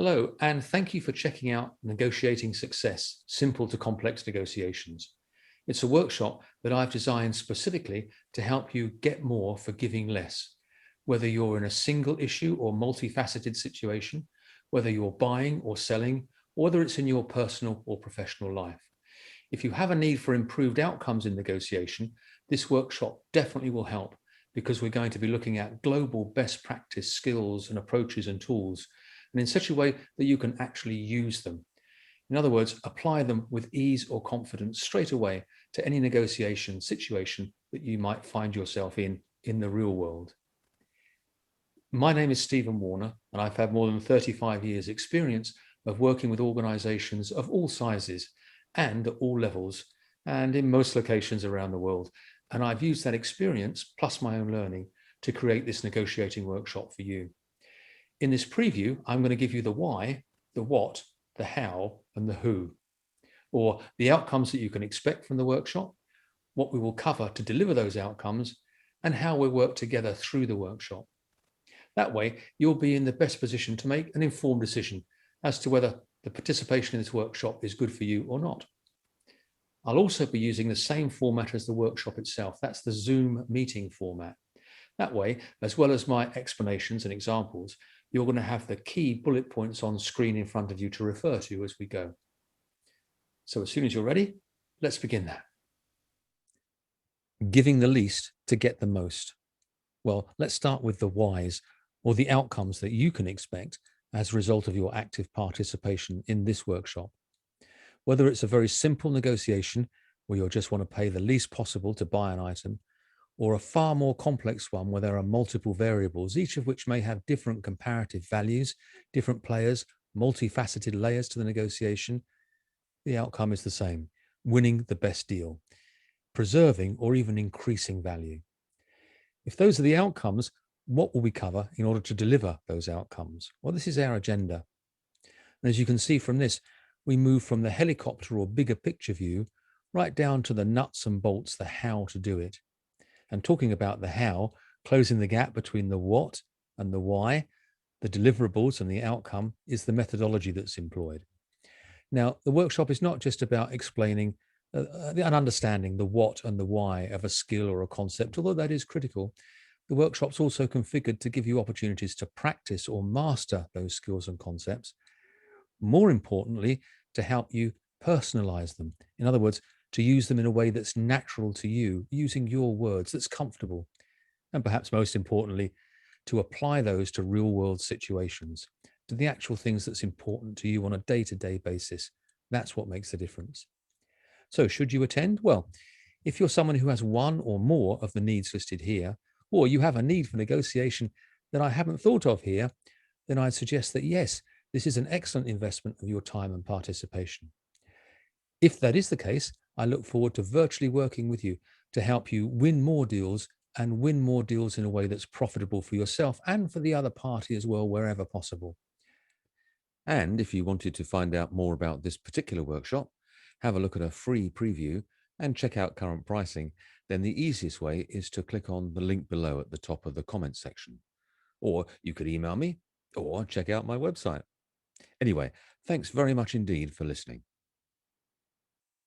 Hello, and thank you for checking out Negotiating Success, Simple to Complex Negotiations. It's a workshop that I've designed specifically to help you get more for giving less, whether you're in a single issue or multifaceted situation, whether you're buying or selling, or whether it's in your personal or professional life. If you have a need for improved outcomes in negotiation, this workshop definitely will help because we're going to be looking at global best practice skills and approaches and tools, and in such a way that you can actually use them. In other words, apply them with ease or confidence straight away to any negotiation situation that you might find yourself in the real world. My name is Stephen Warner, and I've had more than 35 years experience of working with organizations of all sizes and at all levels, and in most locations around the world. And I've used that experience, plus my own learning, to create this negotiating workshop for you. In this preview, I'm going to give you the why, the what, the how, and the who, or the outcomes that you can expect from the workshop, what we will cover to deliver those outcomes, and how we work together through the workshop. That way, you'll be in the best position to make an informed decision as to whether the participation in this workshop is good for you or not. I'll also be using the same format as the workshop itself. That's the Zoom meeting format. That way, as well as my explanations and examples, you're going to have the key bullet points on screen in front of you to refer to as we go. So as soon as you're ready, let's begin that. Giving the least to get the most. Well, let's start with the whys, or the outcomes that you can expect as a result of your active participation in this workshop. Whether it's a very simple negotiation where you'll just want to pay the least possible to buy an item, or a far more complex one where there are multiple variables, each of which may have different comparative values, different players, multifaceted layers to the negotiation, the outcome is the same: winning the best deal, preserving or even increasing value. If those are the outcomes, what will we cover in order to deliver those outcomes? Well, this is our agenda. And as you can see from this, we move from the helicopter or bigger picture view right down to the nuts and bolts, the how to do it. And talking about the how, closing the gap between the what and the why, the deliverables and the outcome, is the methodology that's employed. Now, the workshop is not just about explaining and understanding the what and the why of a skill or a concept, although that is critical. The workshop's also configured to give you opportunities to practice or master those skills and concepts. More importantly, to help you personalize them. In other words, to use them in a way that's natural to you, using your words, that's comfortable. And perhaps most importantly, to apply those to real world situations, to the actual things that's important to you on a day-to-day basis. That's what makes the difference. So should you attend? Well, if you're someone who has one or more of the needs listed here, or you have a need for negotiation that I haven't thought of here, then I'd suggest that yes, this is an excellent investment of your time and participation. If that is the case, I look forward to virtually working with you to help you win more deals, and win more deals in a way that's profitable for yourself and for the other party as well, wherever possible. And if you wanted to find out more about this particular workshop, have a look at a free preview and check out current pricing, then the easiest way is to click on the link below at the top of the comments section. Or you could email me or check out my website. Anyway, thanks very much indeed for listening.